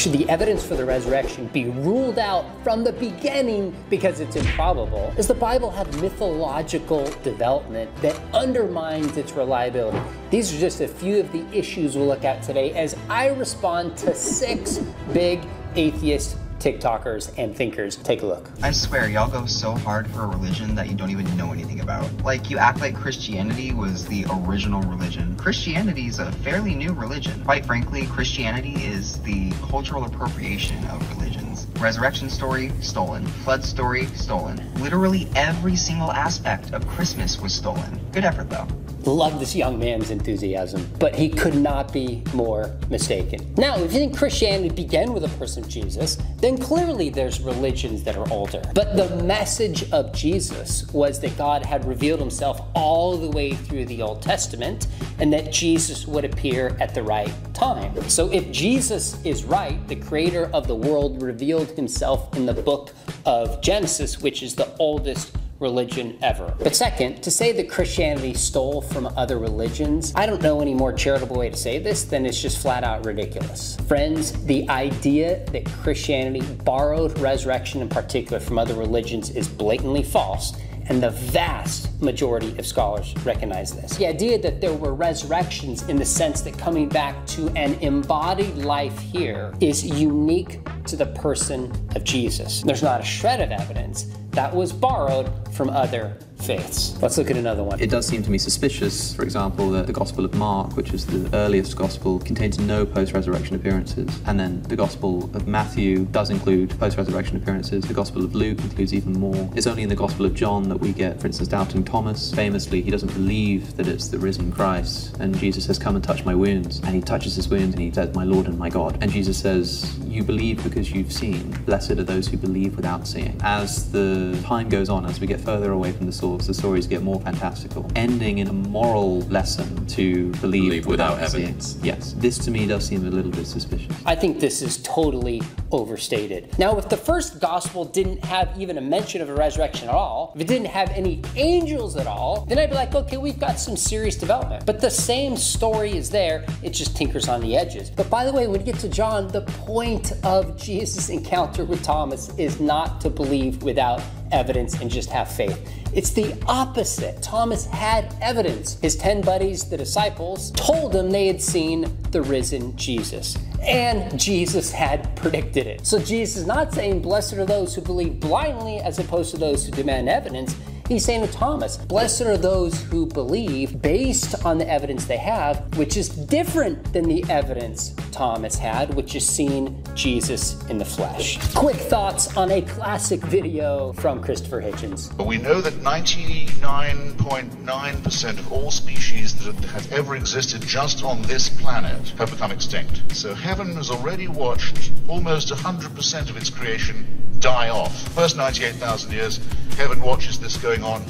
Should the evidence for the resurrection be ruled out from the beginning because it's improbable? Does the Bible have mythological development that undermines its reliability? These are just a few of the issues we'll look at today as I respond to 6 big atheist TikTokers and thinkers. Take a look. I swear, y'all go so hard for a religion that you don't even know anything about. Like, you act like Christianity was the original religion. Christianity is a fairly new religion. Quite frankly, Christianity is the cultural appropriation of religions. Resurrection story, stolen. Flood story, stolen. Literally every single aspect of Christmas was stolen. Good effort, though. Love this young man's enthusiasm, but he could not be more mistaken. Now, if you think Christianity began with a person Jesus, then clearly there's religions that are older. But the message of Jesus was that God had revealed himself all the way through the Old Testament and that Jesus would appear at the right time. So if Jesus is right, the creator of the world revealed himself in the book of Genesis, which is the oldest religion ever. But second, to say that Christianity stole from other religions, I don't know any more charitable way to say this than it's just flat out ridiculous. Friends, the idea that Christianity borrowed resurrection in particular from other religions is blatantly false, and the vast majority of scholars recognize this. The idea that there were resurrections in the sense that coming back to an embodied life here is unique to the person of Jesus. There's not a shred of evidence that was borrowed from other faiths. Let's look at another one. It does seem to me suspicious, for example, that the Gospel of Mark, which is the earliest Gospel, contains no post-resurrection appearances. And then the Gospel of Matthew does include post-resurrection appearances. The Gospel of Luke includes even more. It's only in the Gospel of John that we get, for instance, doubting Thomas. Famously, he doesn't believe that it's the risen Christ. And Jesus says, "Come and touch my wounds." And he touches his wounds and he says, "My Lord and my God." And Jesus says, "You believe because you've seen. Blessed are those who believe without seeing." As the time goes on, as we get further away from the source, the stories get more fantastical, ending in a moral lesson to believe without evidence. Seeing. Yes, this to me does seem a little bit suspicious. I think this is totally overstated. Now, if the first gospel didn't have even a mention of a resurrection at all, if it didn't have any angels at all, then I'd be like, okay, we've got some serious development. But the same story is there, it just tinkers on the edges. But by the way, when you get to John, the point of Jesus' encounter with Thomas is not to believe without evidence and just have faith. It's the opposite. Thomas had evidence. His 10 buddies, the disciples, told him they had seen the risen Jesus. And Jesus had predicted it. So Jesus is not saying, blessed are those who believe blindly as opposed to those who demand evidence. He's saying to Thomas, blessed are those who believe based on the evidence they have, which is different than the evidence Thomas had, which is seeing Jesus in the flesh. Quick thoughts on a classic video from Christopher Hitchens. We know that 99.9% of all species that have ever existed just on this planet have become extinct. So heaven has already watched almost 100% of its creation die off. First 98,000 years, heaven watches this going on.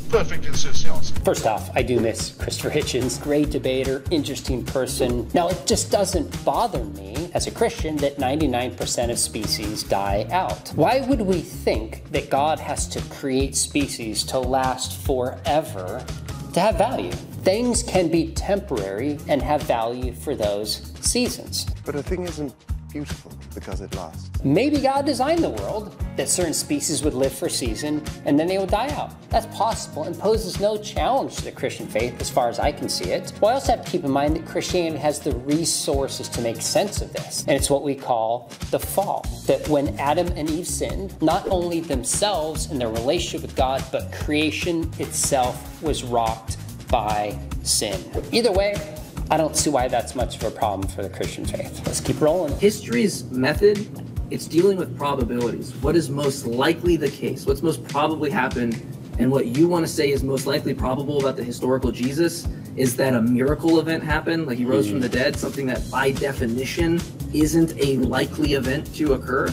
Perfect insouciance. First off, I do miss Christopher Hitchens. Great debater, interesting person. Now, it just doesn't bother me as a Christian that 99% of species die out. Why would we think that God has to create species to last forever to have value? Things can be temporary and have value for those seasons. But a thing isn't beautiful because it lasts. Maybe God designed the world that certain species would live for a season and then they would die out. That's possible and poses no challenge to the Christian faith as far as I can see it. Well, I also have to keep in mind that Christianity has the resources to make sense of this. And it's what we call the fall. That when Adam and Eve sinned, not only themselves and their relationship with God, but creation itself was rocked by sin. Either way, I don't see why that's much of a problem for the Christian faith. Let's keep rolling. History's method, it's dealing with probabilities. What is most likely the case? What's most probably happened? And what you want to say is most likely probable about the historical Jesus is that a miracle event happened, like he rose from the dead, something that by definition isn't a likely event to occur.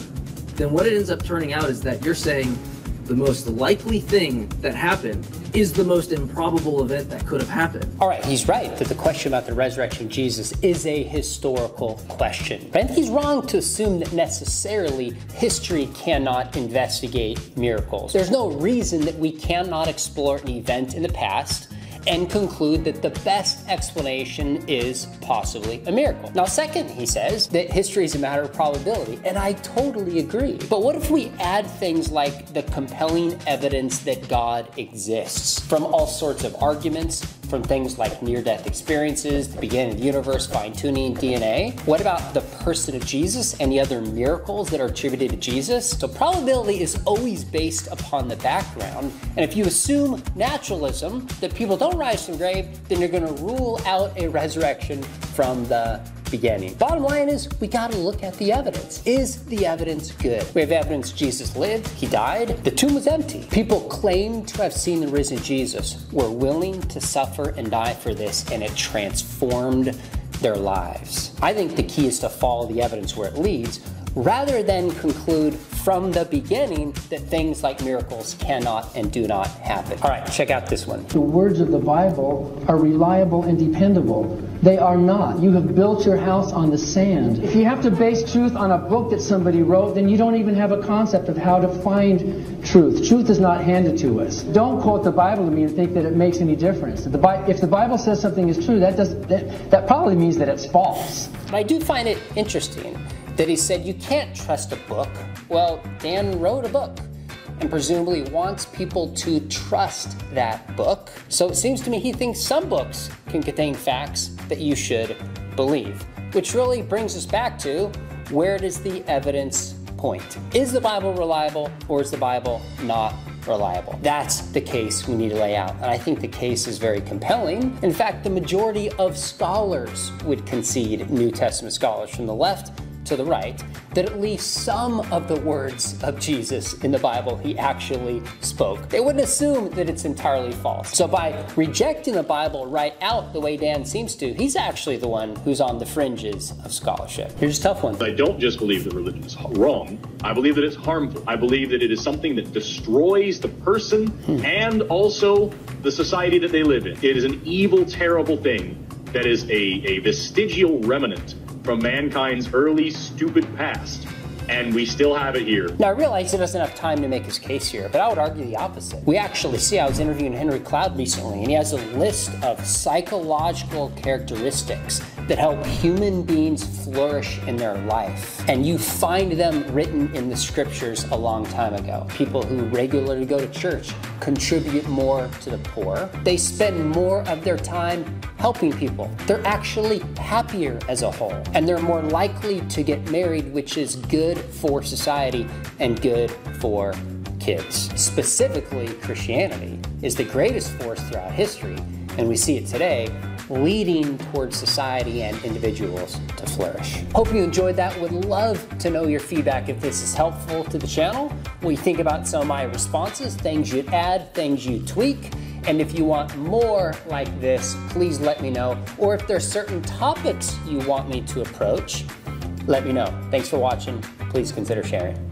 Then what it ends up turning out is that you're saying the most likely thing that happened is the most improbable event that could have happened. All right, he's right that the question about the resurrection of Jesus is a historical question. But I think he's wrong to assume that necessarily history cannot investigate miracles. There's no reason that we cannot explore an event in the past and conclude that the best explanation is possibly a miracle. Now, second, he says that history is a matter of probability, and I totally agree. But what if we add things like the compelling evidence that God exists from all sorts of arguments, from things like near-death experiences, the beginning of the universe, fine-tuning DNA? What about the person of Jesus and the other miracles that are attributed to Jesus? So probability is always based upon the background, and if you assume naturalism, that people don't rise from the grave, then you're going to rule out a resurrection from the beginning. Bottom line is, we got to look at the evidence. Is the evidence good? We have evidence Jesus lived, he died, the tomb was empty. People claimed to have seen the risen Jesus, were willing to suffer and die for this, and it transformed their lives. I think the key is to follow the evidence where it leads, rather than conclude from the beginning that things like miracles cannot and do not happen. All right, check out this one. The words of the Bible are reliable and dependable. They are not. You have built your house on the sand. If you have to base truth on a book that somebody wrote, then you don't even have a concept of how to find truth. Truth is not handed to us. Don't quote the Bible to me and think that it makes any difference. If the Bible says something is true, that probably means that it's false. But I do find it interesting that he said you can't trust a book. Well, Dan wrote a book and presumably wants people to trust that book. So it seems to me he thinks some books can contain facts that you should believe, which really brings us back to, where does the evidence point? Is the Bible reliable, or is the Bible not reliable? That's the case we need to lay out, and I think the case is very compelling. In fact, the majority of scholars would concede, New Testament scholars from the left to the right, that at least some of the words of Jesus in the Bible he actually spoke. They wouldn't assume that it's entirely false. So by rejecting the Bible right out the way Dan seems to, he's actually the one who's on the fringes of scholarship. Here's a tough one. I don't just believe that religion is wrong. I believe that it's harmful. I believe that it is something that destroys the person and also the society that they live in. It is an evil, terrible thing that is a vestigial remnant from mankind's early stupid past, and we still have it here. Now I realize he doesn't have time to make his case here, but I would argue the opposite. We actually see, I was interviewing Henry Cloud recently, and he has a list of psychological characteristics that help human beings flourish in their life. And you find them written in the scriptures a long time ago. People who regularly go to church contribute more to the poor. They spend more of their time helping people. They're actually happier as a whole, and they're more likely to get married, which is good for society and good for kids. Specifically, Christianity is the greatest force throughout history, and we see it today, leading towards society and individuals to flourish. Hope you enjoyed that. Would love to know your feedback if this is helpful to the channel. What you think about some of my responses, things you'd add, things you tweak. And if you want more like this, please let me know. Or if there's certain topics you want me to approach, let me know. Thanks for watching. Please consider sharing.